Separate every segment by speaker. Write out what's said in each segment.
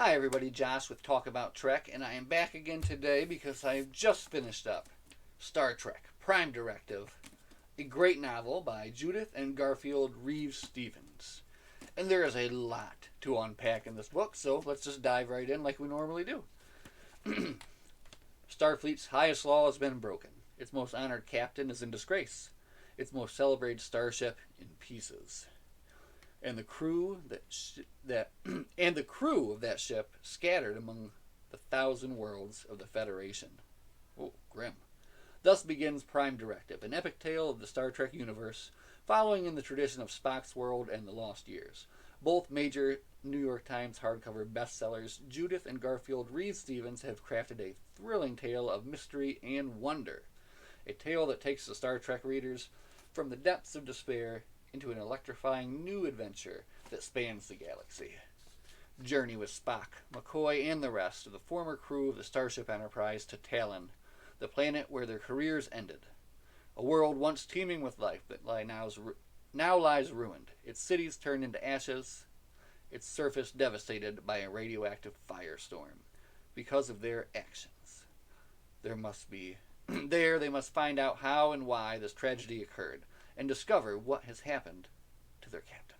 Speaker 1: Hi everybody, Josh with Talk About Trek, and I am back again today because I have just finished up Star Trek Prime Directive, a great novel by Judith and Garfield Reeves Stevens. And there is a lot to unpack in this book, so let's just dive right in like we normally do. Starfleet's highest law has been broken. Its most honored captain is in disgrace. Its most celebrated starship in pieces. And the crew and the crew of that ship scattered among the 1,000 worlds of the Federation. Oh, grim. Thus begins Prime Directive, an epic tale of the Star Trek universe, following in the tradition of Spock's World and The Lost Years. Both major New York Times hardcover bestsellers, Judith and Garfield Reeves Stevens have crafted a thrilling tale of mystery and wonder. A tale that takes the Star Trek readers from the depths of despair into an electrifying new adventure that spans the galaxy. Journey with Spock, McCoy, and the rest of the former crew of the Starship Enterprise to Talon, the planet where their careers ended. A world once teeming with life that now lies ruined, its cities turned into ashes, its surface devastated by a radioactive firestorm. Because of their actions. They must find out how and why this tragedy occurred, and discover what has happened to their captain.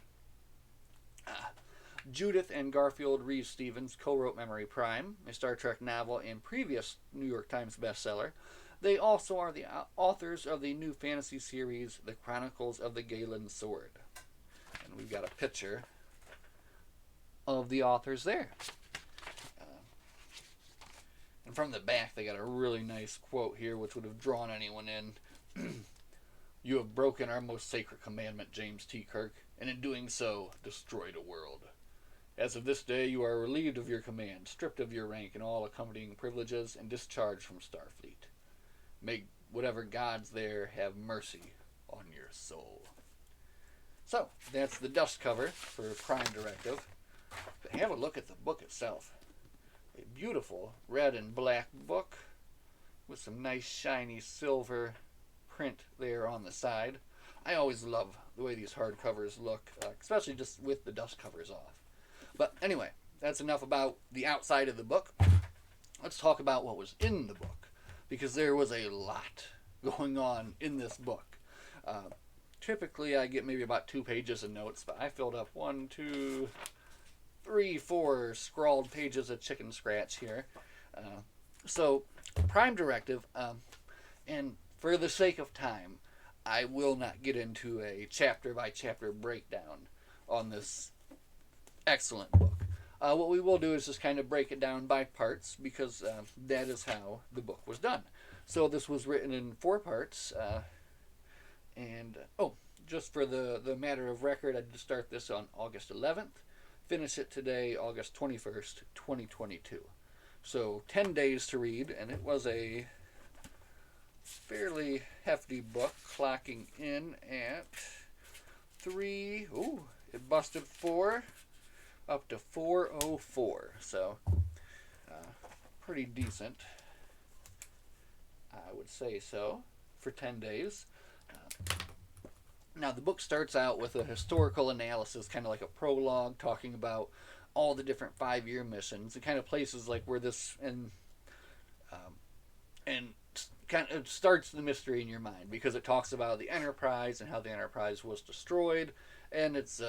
Speaker 1: Judith and Garfield Reeves Stevens co-wrote Memory Prime, a Star Trek novel and previous New York Times bestseller. They also are the authors of the new fantasy series, The Chronicles of the Galen Sword. And we've got a picture of the authors there. And from the back, they got a really nice quote here, which would have drawn anyone in. You have broken our most sacred commandment, James T. Kirk, and in doing so, destroyed a world. As of this day, you are relieved of your command, stripped of your rank and all accompanying privileges, and discharged from Starfleet. May whatever gods there have mercy on your soul. So, that's the dust cover for Prime Directive. But have a look at the book itself. A beautiful red and black book with some nice shiny silver print there on the side. I always love the way these hardcovers look, especially just with the dust covers off. But anyway, that's enough about the outside of the book. Let's talk about what was in the book, because there was a lot going on in this book. Typically, I get maybe about 2 pages of notes, but I filled up 1, 2, 3, 4 scrawled pages of chicken scratch here. So, Prime Directive, and for the sake of time, I will not get into a chapter-by-chapter breakdown on this excellent book. What we will do is just kind of break it down by parts, because that is how the book was done. So this was written in 4 parts, just for the matter of record, I did start this on August 11th, finish it today, August 21st, 2022. So 10 days to read, and it was a fairly hefty book, clocking in at 3, it busted 4, up to 404, so pretty decent, I would say so, for 10 days. Now the book starts out with a historical analysis, kind of like a prologue, talking about all the different 5-year missions, and kind of places like where this, and kind of starts the mystery in your mind, because it talks about the Enterprise and how the Enterprise was destroyed, and its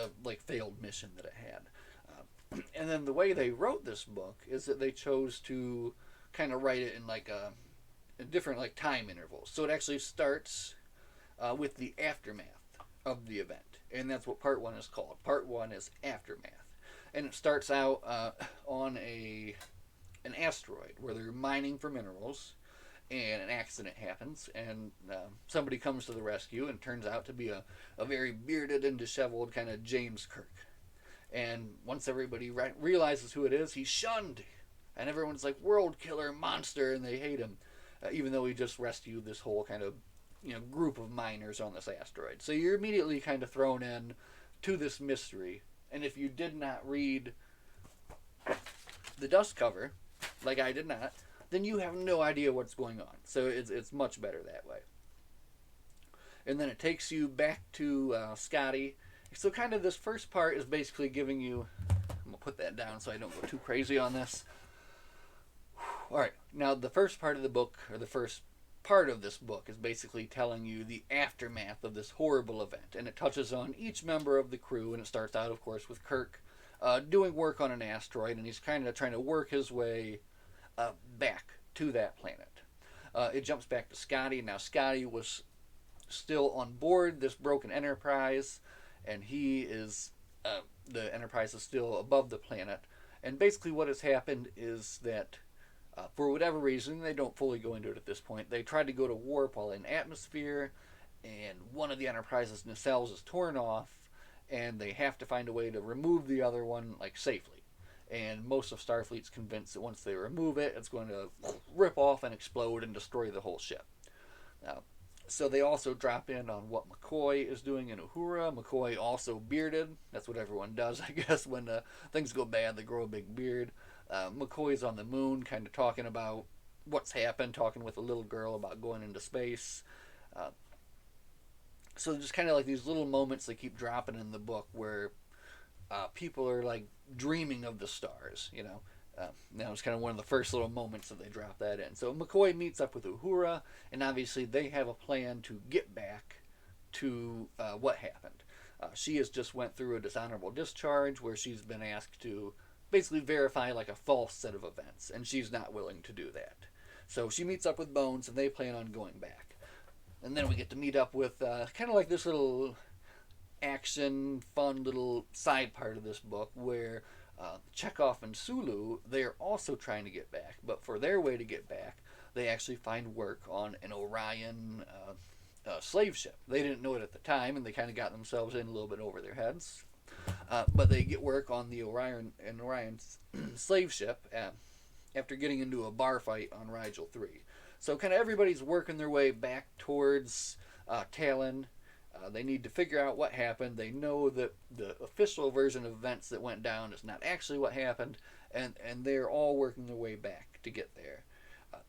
Speaker 1: failed mission that it had. And then the way they wrote this book is that they chose to kind of write it in different time intervals. So it actually starts with the aftermath of the event, and that's what part 1 is called. Part 1 is Aftermath, and it starts out on an asteroid where they're mining for minerals, and an accident happens, and somebody comes to the rescue, and turns out to be a very bearded and disheveled kind of James Kirk. And once everybody realizes who it is, he's shunned, and everyone's like, world killer, monster, and they hate him, even though he just rescued this whole kind of group of miners on this asteroid. So you're immediately kind of thrown in to this mystery, and if you did not read the dust cover, like I did not, then you have no idea what's going on. So it's much better that way. And then it takes you back to Scotty. So kind of this first part is basically giving you, I'm going to put that down so I don't go too crazy on this. All right, now the first part of the book, or the first part of this book, is basically telling you the aftermath of this horrible event, and it touches on each member of the crew, and it starts out, of course, with Kirk doing work on an asteroid, and he's kind of trying to work his way back to that planet. It jumps back to Scotty. Now, Scotty was still on board this broken Enterprise, and the Enterprise is still above the planet. And basically what has happened is that, for whatever reason, they don't fully go into it at this point, they tried to go to warp while in atmosphere, and one of the Enterprise's nacelles is torn off, and they have to find a way to remove the other one, like, safely. And most of Starfleet's convinced that once they remove it, it's going to rip off and explode and destroy the whole ship. So they also drop in on what McCoy is doing in Uhura. McCoy also bearded. That's what everyone does, I guess. When things go bad, they grow a big beard. McCoy's on the moon, kind of talking about what's happened, talking with a little girl about going into space. So just kind of like these little moments they keep dropping in the book where people are like dreaming of the stars, you know. That was kind of one of the first little moments that they dropped that in. So McCoy meets up with Uhura, and obviously they have a plan to get back to what happened. She has just went through a dishonorable discharge where she's been asked to basically verify like a false set of events, and she's not willing to do that. So she meets up with Bones, and they plan on going back. And then we get to meet up with kind of like this little action, fun little side part of this book where Chekhov and Sulu, they are also trying to get back, but for their way to get back, they actually find work on an Orion slave ship. They didn't know it at the time, and they kind of got themselves in a little bit over their heads. But they get work on the Orion's slave ship after getting into a bar fight on Rigel 3. So kind of everybody's working their way back towards Talon. They need to figure out what happened. They know that the official version of events that went down is not actually what happened, and they're all working their way back to get there.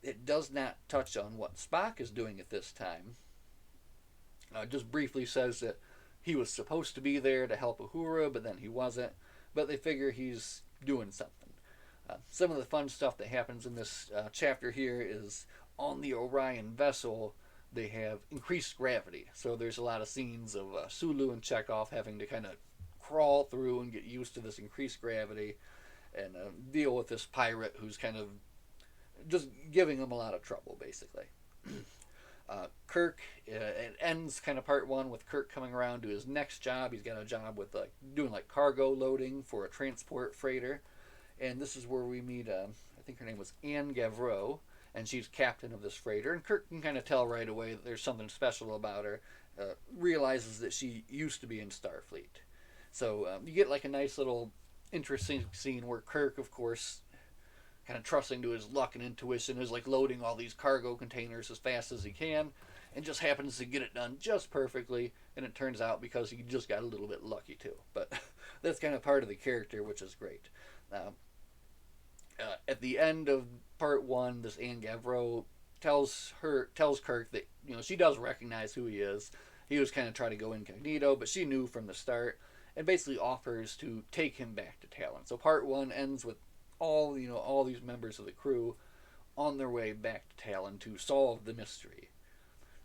Speaker 1: It does not touch on what Spock is doing at this time. Just briefly says that he was supposed to be there to help Uhura, but then he wasn't. But they figure he's doing something. Some of the fun stuff that happens in this chapter here is on the Orion vessel, they have increased gravity. So there's a lot of scenes of Sulu and Chekhov having to kind of crawl through and get used to this increased gravity and deal with this pirate who's kind of just giving them a lot of trouble, basically. Kirk, it ends kind of part one with Kirk coming around to his next job. He's got a job with doing like cargo loading for a transport freighter. And this is where we meet, I think her name was Anne Gavreau, and she's captain of this freighter. And Kirk can kind of tell right away that there's something special about her. Realizes that she used to be in Starfleet. So you get like a nice little interesting scene where Kirk, of course, kind of trusting to his luck and intuition, is like loading all these cargo containers as fast as he can, and just happens to get it done just perfectly. And it turns out because he just got a little bit lucky too. But that's kind of part of the character, which is great. At the end of part one, this Anne Gavreau tells Kirk that, you know, she does recognize who he is. He was kind of trying to go incognito, but she knew from the start, and basically offers to take him back to Talon. So part one ends with all these members of the crew on their way back to Talon to solve the mystery.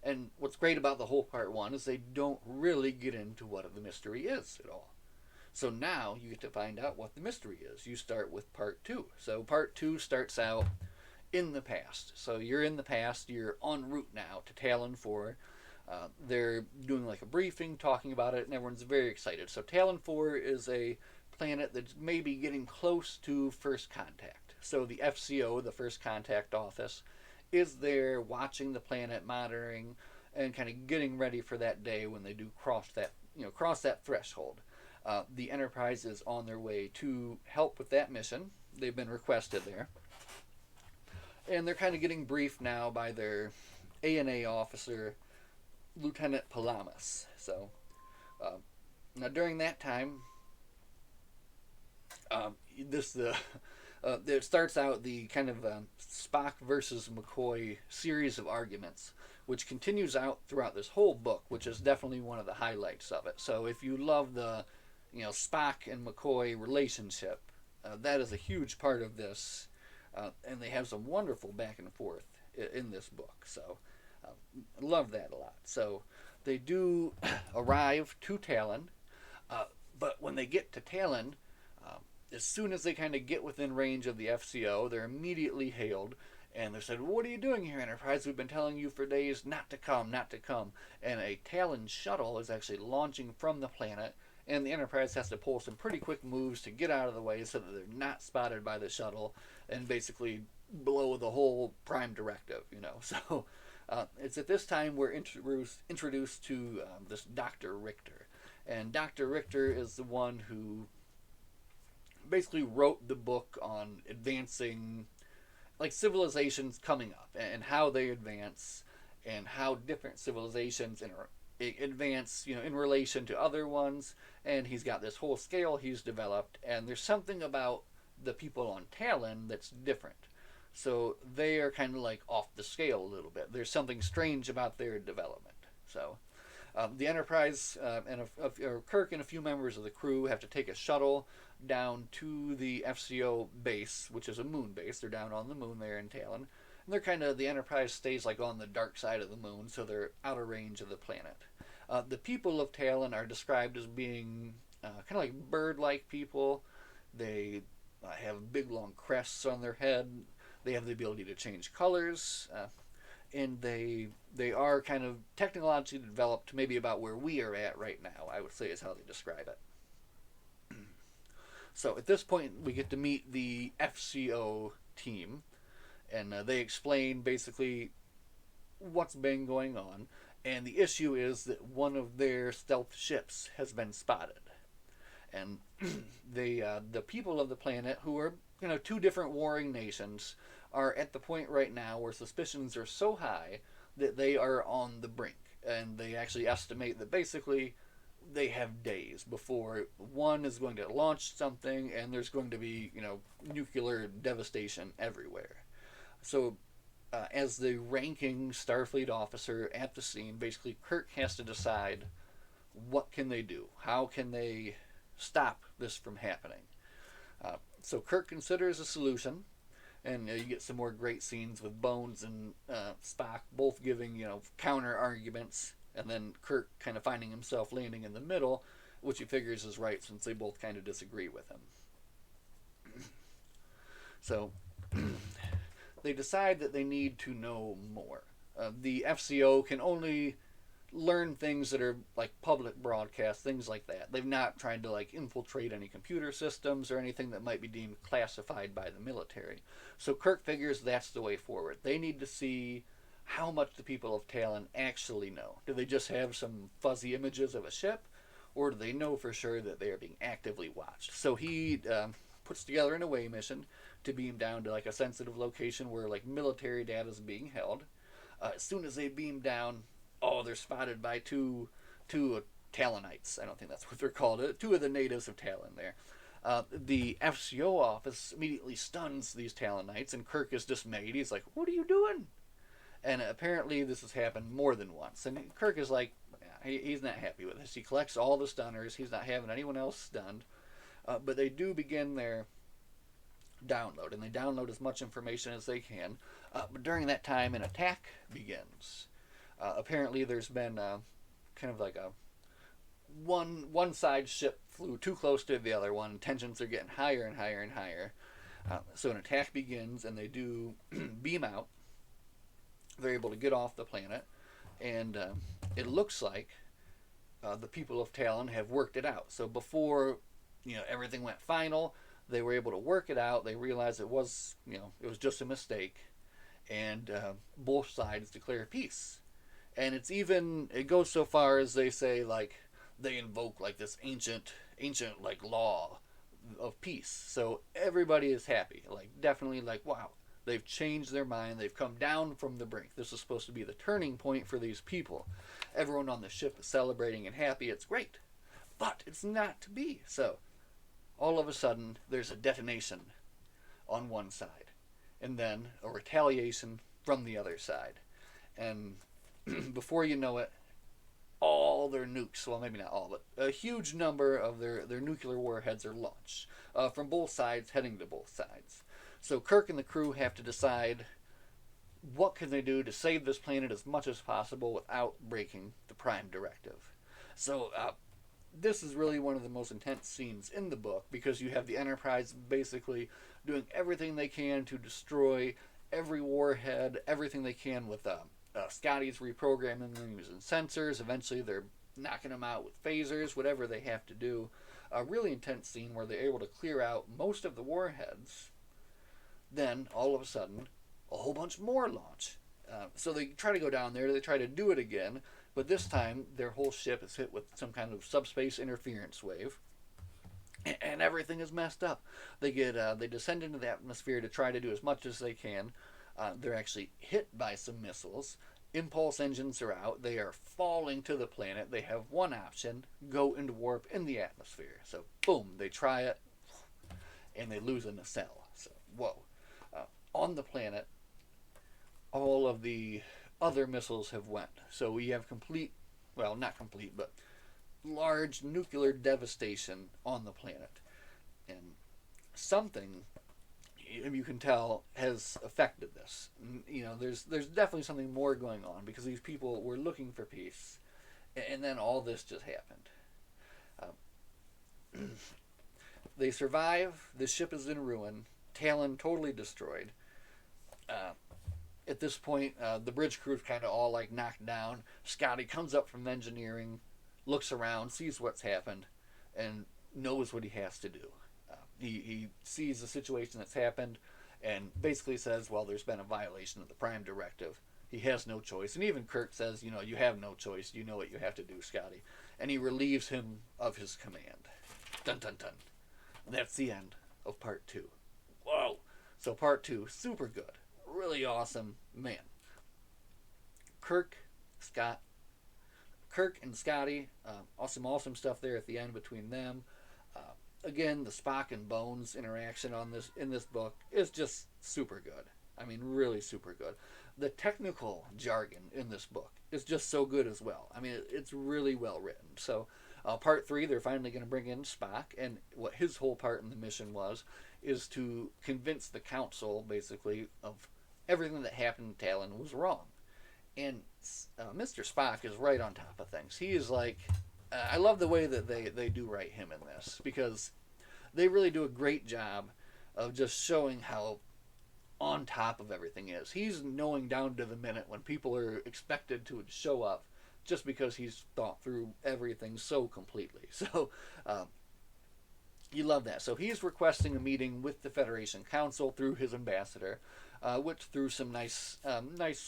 Speaker 1: And what's great about the whole part one is they don't really get into what the mystery is at all. So now you get to find out what the mystery is. You start with part two. So part two starts out in the past. So you're in the past. You're en route now to Talon 4. They're doing like a briefing, talking about it, and everyone's very excited. So Talon 4 is a planet that's maybe getting close to first contact. So the FCO, the first contact office, is there watching the planet, monitoring, and kind of getting ready for that day when they do cross that threshold. The Enterprise is on their way to help with that mission. They've been requested there. And they're kind of getting briefed now by their ANA officer, Lieutenant Palamas. So, now during that time, it starts out the kind of Spock versus McCoy series of arguments, which continues out throughout this whole book, which is definitely one of the highlights of it. So if you love the Spock and McCoy relationship, That is a huge part of this, and they have some wonderful back and forth in this book. So, love that a lot. So, they do arrive to Talon, but when they get to Talon, um, as soon as they kind of get within range of the FCO, they're immediately hailed. And they said, "What are you doing here, Enterprise? We've been telling you for days not to come, not to come." And a Talon shuttle is actually launching from the planet, and the Enterprise has to pull some pretty quick moves to get out of the way so that they're not spotted by the shuttle, and basically blow the whole Prime Directive. So it's at this time we're introduced to this Dr. Richter, and Dr. Richter is the one who basically wrote the book on advancing, like, civilizations coming up and how they advance, and how different civilizations advance, in relation to other ones. And he's got this whole scale he's developed, and there's something about the people on Talon that's different. So they are kind of like off the scale a little bit. There's something strange about their development. So the Enterprise Kirk and a few members of the crew have to take a shuttle down to the FCO base, which is a moon base. They're down on the moon there in Talon. And the Enterprise stays like on the dark side of the moon, so they're out of range of the planet. The people of Talon are described as being kind of like bird-like people. They have big long crests on their head. They have the ability to change colors. And they are kind of technologically developed, maybe about where we are at right now, I would say, is how they describe it. So at this point, we get to meet the FCO team, and they explain basically what's been going on. And the issue is that one of their stealth ships has been spotted, and the people of the planet, who are two different warring nations, are at the point right now where suspicions are so high that they are on the brink, and they actually estimate that basically they have days before one is going to launch something, and there's going to be nuclear devastation everywhere. So as the ranking Starfleet officer at the scene, basically Kirk has to decide what can they do, how can they stop this from happening. So Kirk considers a solution, and you get some more great scenes with Bones and Spock both giving counter arguments, and then Kirk kind of finding himself landing in the middle, which he figures is right since they both kind of disagree with him. So they decide that they need to know more. The FCO can only learn things that are like public broadcasts, things like that. They've not tried to like infiltrate any computer systems or anything that might be deemed classified by the military. So Kirk figures that's the way forward. They need to see how much the people of Talon actually know. Do they just have some fuzzy images of a ship, or do they know for sure that they are being actively watched? So he puts together an away mission to beam down to like a sensitive location where like military data is being held. As soon as they beam down, they're spotted by two Talonites. I don't think that's what they're called. Two of the natives of Talon there. The FCO office immediately stuns these Talonites, and Kirk is dismayed. He's like, "What are you doing?" And apparently this has happened more than once. And Kirk is like, he's not happy with this. He collects all the stunners. He's not having anyone else stunned. But they do begin their download, and they download as much information as they can. But during that time, an attack begins. Apparently there's been kind of like a one side ship flew too close to the other one. Tensions are getting higher and higher and higher. So an attack begins, and they do beam out. They're able to get off the planet, and it looks like the people of Talon have worked it out. So before everything went final, they were able to work it out. They realized it was just a mistake, and both sides declare peace. And it goes so far as they say like they invoke like this ancient like law of peace. So everybody is happy, like definitely like, wow, they've changed their mind. They've come down from the brink. This is supposed to be the turning point for these people. Everyone on the ship is celebrating and happy. It's great. But it's not to be. So all of a sudden, there's a detonation on one side, and then a retaliation from the other side. And before you know it, all all their nukes, well, maybe not all, but a huge number of their nuclear warheads are launched from both sides, heading to both sides. So Kirk and the crew have to decide what can they do to save this planet as much as possible without breaking the Prime Directive. So this is really one of the most intense scenes in the book because you have the Enterprise basically doing everything they can to destroy every warhead, everything they can with Scotty's reprogramming them using sensors. Eventually, they're knocking them out with phasers, whatever they have to do. A really intense scene where they're able to clear out most of the warheads. Then, all of a sudden, a whole bunch more launch. So they try to go down there, they try to do it again, but this time their whole ship is hit with some kind of subspace interference wave, and everything is messed up. They descend into the atmosphere to try to do as much as they can. They're actually hit by some missiles. Impulse engines are out. They are falling to the planet. They have one option: go into warp in the atmosphere. So boom, they try it, and they lose a nacelle. So whoa. On the planet, all of the other missiles have went. So we have complete, well, not complete, but large nuclear devastation on the planet. And something, you can tell, has affected this. You know, there's definitely something more going on because these people were looking for peace, and then all this just happened. They survive. The ship is in ruin. Talon totally destroyed. At this point, the bridge crew is kind of all like knocked down. Scotty comes up from engineering, looks around, sees what's happened, and knows what he has to do. He sees the situation that's happened and basically says, well, there's been a violation of the Prime Directive. He has no choice. And even Kirk says, you know, you have no choice. You know what you have to do, Scotty. And he relieves him of his command. Dun, dun, dun. And that's the end of part 2. Whoa. So part 2, super good. Really awesome. Man. Kirk and Scotty, awesome stuff there at the end between them. Again, the Spock and Bones interaction in this book is just super good. I mean, really super good. The technical jargon in this book is just so good as well. I mean, it's really well written. So, part 3, they're finally going to bring in Spock, and what his whole part in the mission is to convince the council, basically, of everything that happened to Talon was wrong. And Mr. Spock is right on top of things. He is like, I love the way that they do write him in this, because they really do a great job of just showing how on top of everything is. He's knowing down to the minute when people are expected to show up just because he's thought through everything so completely. So you love that. So he's requesting a meeting with the Federation Council through his ambassador, which through some nice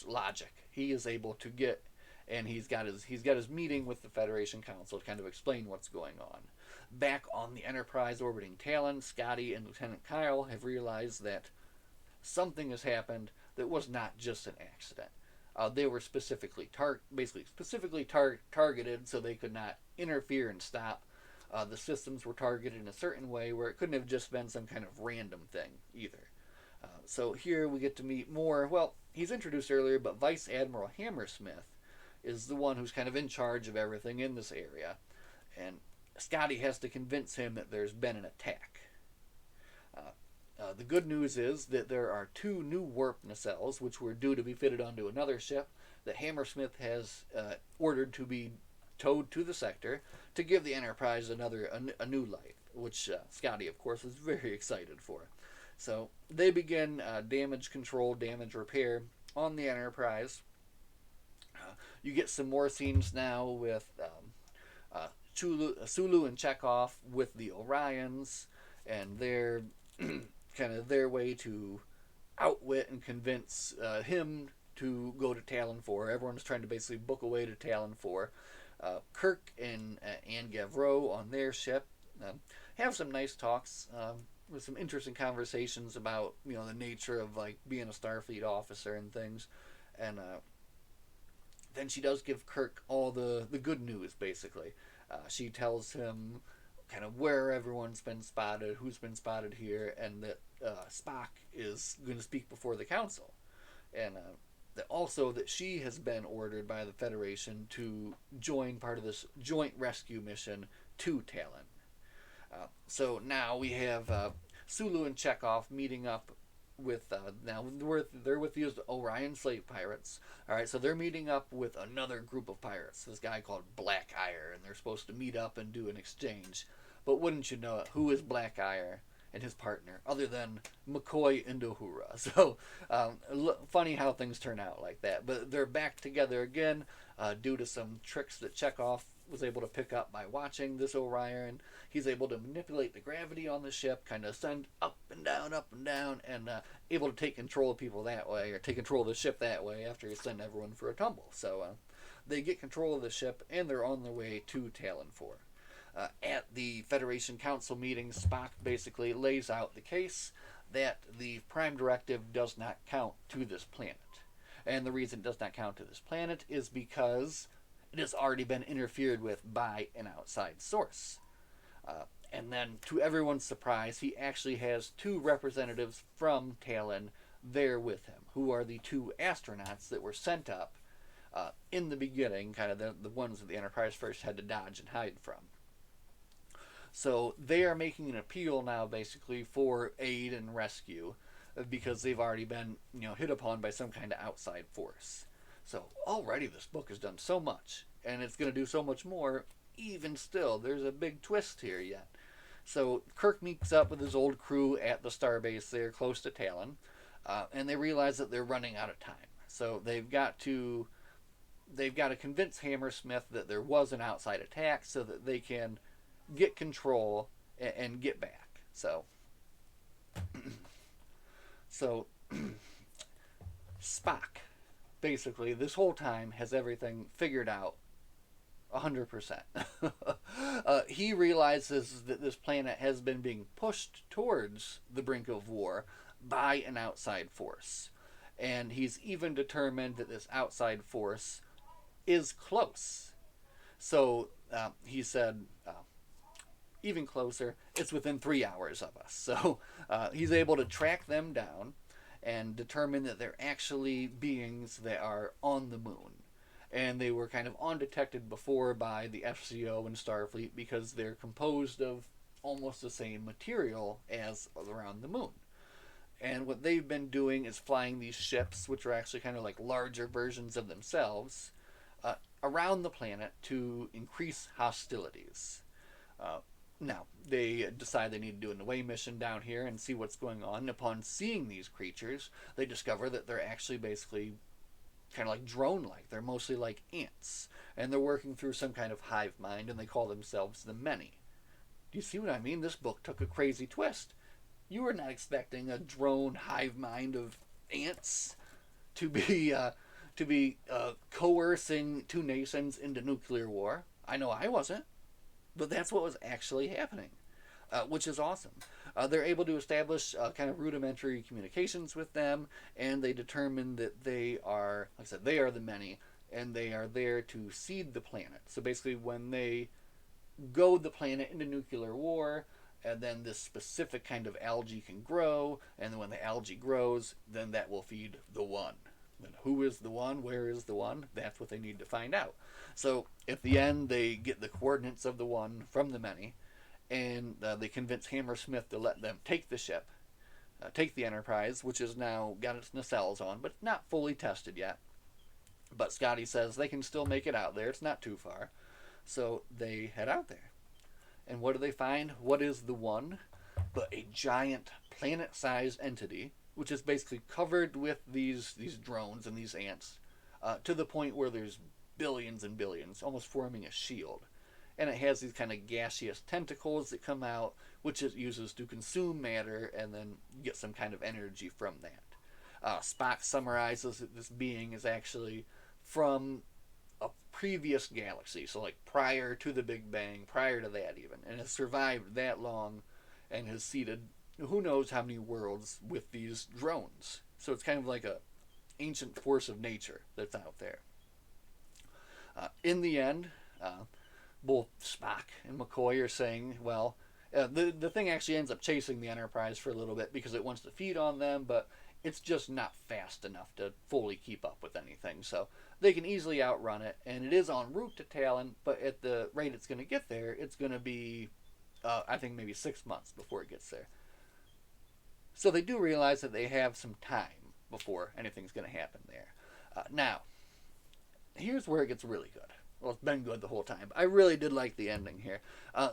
Speaker 1: logic he is able to get, and he's got his meeting with the Federation Council to kind of explain what's going on. Back on the Enterprise orbiting Talon, Scotty and Lieutenant Kyle have realized that something has happened that was not just an accident. They were specifically targeted so they could not interfere and stop. The systems were targeted in a certain way where it couldn't have just been some kind of random thing either. So here we get to meet more. Well, he's introduced earlier, but Vice Admiral Hammersmith is the one who's kind of in charge of everything in this area. And Scotty has to convince him that there's been an attack. The good news is that there are 2 new warp nacelles, which were due to be fitted onto another ship, that Hammersmith has ordered to be towed to the sector to give the Enterprise a new life, which Scotty, of course, is very excited for. So they begin damage control, damage repair on the Enterprise. You get some more scenes now with Sulu and Chekhov with the Orions, and their kind of their way to outwit and convince him to go to Talon 4. Everyone's trying to basically book a way to Talon 4. Kirk and Anne Gavreau on their ship have some nice talks with some interesting conversations about, you know, the nature of like being a Starfleet officer and things. And then she does give Kirk all the good news, basically. She tells him kind of where everyone's been spotted, who's been spotted here, and that Spock is going to speak before the council. And Also, that she has been ordered by the Federation to join part of this joint rescue mission to Talon. So now we have Sulu and Chekhov meeting up with now they're with these Orion slave pirates. All right, so they're meeting up with another group of pirates. This guy called Blackire, and they're supposed to meet up and do an exchange. But wouldn't you know it, who is Blackire and his partner, other than McCoy and Uhura? So funny how things turn out like that. But they're back together again due to some tricks that Chekhov was able to pick up by watching this Orion. He's able to manipulate the gravity on the ship, kind of send up and down, and able to take control of people that way, or take control of the ship that way after you send everyone for a tumble. So they get control of the ship, and they're on their way to Talon 4. At the Federation Council meeting, Spock basically lays out the case that the Prime Directive does not count to this planet. And the reason it does not count to this planet is because it has already been interfered with by an outside source. And then, to everyone's surprise, he actually has 2 representatives from Talon there with him, who are the 2 astronauts that were sent up in the beginning, kind of the ones that the Enterprise first had to dodge and hide from. So they are making an appeal now, basically, for aid and rescue, because they've already been, hit upon by some kind of outside force. So already this book has done so much, and it's going to do so much more. Even still, there's a big twist here yet. So Kirk meets up with his old crew at the starbase there, close to Talon, and they realize that they're running out of time. So they've got to convince Hammersmith that there was an outside attack, so that they can get control and get back. So Spock, basically, this whole time has everything figured out 100%. He realizes that this planet has been being pushed towards the brink of war by an outside force. And he's even determined that this outside force is close. So he said, even closer, it's within 3 hours of us. So he's able to track them down and determine that they're actually beings that are on the moon. And they were kind of undetected before by the FCO and Starfleet because they're composed of almost the same material as around the moon. And what they've been doing is flying these ships, which are actually kind of like larger versions of themselves, around the planet to increase hostilities. Now, they decide they need to do an away mission down here and see what's going on. And upon seeing these creatures, they discover that they're actually basically kind of like drone-like. They're mostly like ants. And they're working through some kind of hive mind, and they call themselves the Many. Do you see what I mean? This book took a crazy twist. You were not expecting a drone hive mind of ants to be coercing 2 nations into nuclear war. I know I wasn't. But that's what was actually happening, which is awesome. They're able to establish kind of rudimentary communications with them, and they determine that they are, like I said, they are the Many, and they are there to seed the planet. So basically, when they goad the planet into nuclear war, and then this specific kind of algae can grow, and then when the algae grows, then that will feed the One. Then who is the One? Where is the One? That's what they need to find out. So at the end, they get the coordinates of the One from the Many, and they convince Hammersmith to let them take the ship, take the Enterprise, which has now got its nacelles on, but not fully tested yet. But Scotty says they can still make it out there. It's not too far. So they head out there. And what do they find? What is the One but a giant planet-sized entity, which is basically covered with these drones and these ants, to the point where there's billions and billions, almost forming a shield. And it has these kind of gaseous tentacles that come out, which it uses to consume matter and then get some kind of energy from that. Spock summarizes that this being is actually from a previous galaxy, so like prior to the Big Bang, prior to that even, and has survived that long and has seeded who knows how many worlds with these drones. So it's kind of like a ancient force of nature that's out there. In the end, both Spock and McCoy are saying, well, the thing actually ends up chasing the Enterprise for a little bit because it wants to feed on them, but It's just not fast enough to fully keep up with anything. So they can easily outrun it, and it is en route to Talon, but at the rate it's going to get there, it's going to be, I think, maybe 6 months before it gets there. So they do realize that they have some time before anything's going to happen there. Now, here's where it gets really good. Well, it's been good the whole time. I really did like the ending here.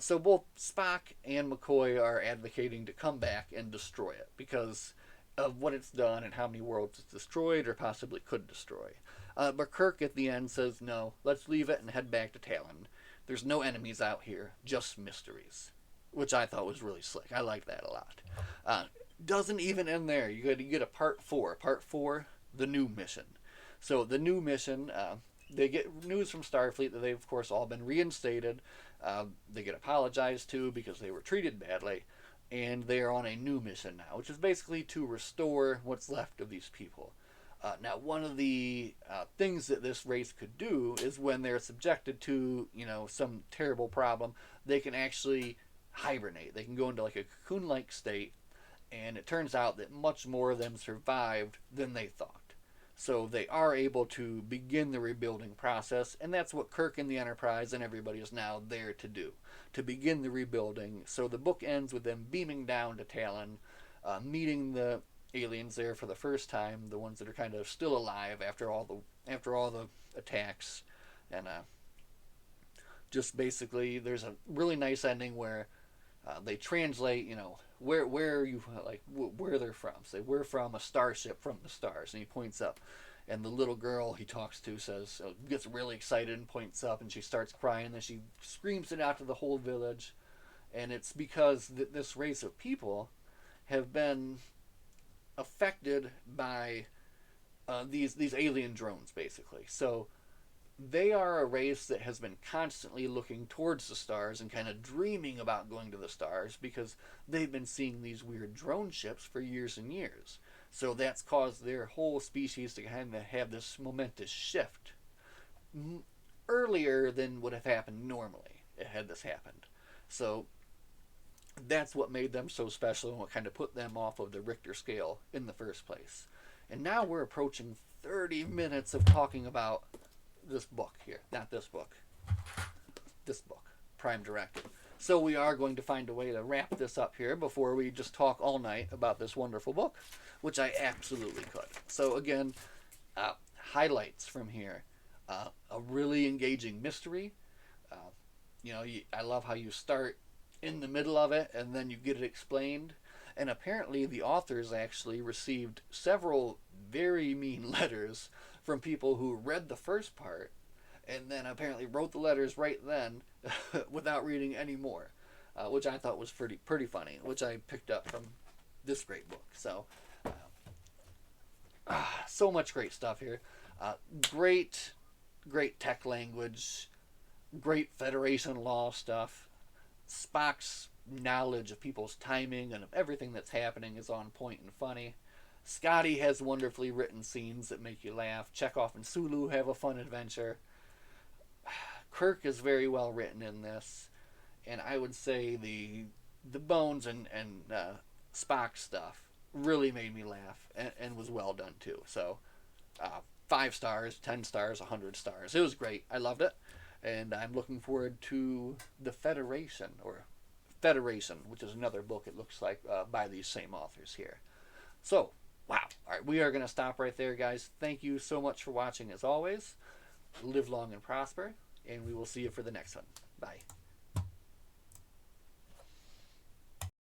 Speaker 1: So both Spock and McCoy are advocating to come back and destroy it because of what it's done and how many worlds it's destroyed or possibly could destroy. But Kirk at the end says, no, let's leave it and head back to Talon. There's no enemies out here, just mysteries. Which I thought was really slick. I like that a lot. Doesn't even end there. You get a part 4. Part 4, the new mission. So the new mission, they get news from Starfleet that they've, of course, all been reinstated. They get apologized to because they were treated badly. And they are on a new mission now, which is basically to restore what's left of these people. Now, one of the things that this race could do is when they're subjected to, some terrible problem, they can actually hibernate. They can go into like a cocoon-like state, and it turns out that much more of them survived than they thought. So they are able to begin the rebuilding process, and that's what Kirk and the Enterprise and everybody is now there to do, to begin the rebuilding. So the book ends with them beaming down to Talon, meeting the aliens there for the first time, the ones that are kind of still alive after all the attacks, and just basically there's a really nice ending where they translate, where are you, like, where they're from. Say, we're from a starship from the stars. And he points up. And the little girl he talks to says, gets really excited and points up. And she starts crying. And then she screams it out to the whole village. And it's because this race of people have been affected by these alien drones, basically. So they are a race that has been constantly looking towards the stars and kind of dreaming about going to the stars because they've been seeing these weird drone ships for years and years. So that's caused their whole species to kind of have this momentous shift earlier than would have happened normally had this happened. So that's what made them so special and what kind of put them off of the Richter scale in the first place. And now we're approaching 30 minutes of talking about this book here. Not this book. This book. Prime Directive. So we are going to find a way to wrap this up here before we just talk all night about this wonderful book, which I absolutely could. So again, highlights from here. A really engaging mystery. I love how you start in the middle of it and then you get it explained. And apparently the authors actually received several very mean letters from people who read the first part and then apparently wrote the letters right then without reading any more, which I thought was pretty funny, which I picked up from this great book. So, so much great stuff here. Great tech language, great Federation law stuff. Spock's knowledge of people's timing and of everything that's happening is on point and funny. Scotty has wonderfully written scenes that make you laugh. Chekhov and Sulu have a fun adventure. Kirk is very well written in this. And I would say the Bones and Spock stuff really made me laugh and was well done too. So 5 stars, 10 stars, 100 stars. It was great. I loved it. And I'm looking forward to the Federation, which is another book, it looks like, by these same authors here. So, wow. All right, we are going to stop right there, guys. Thank you so much for watching, as always. Live long and prosper, and we will see you for the next one. Bye.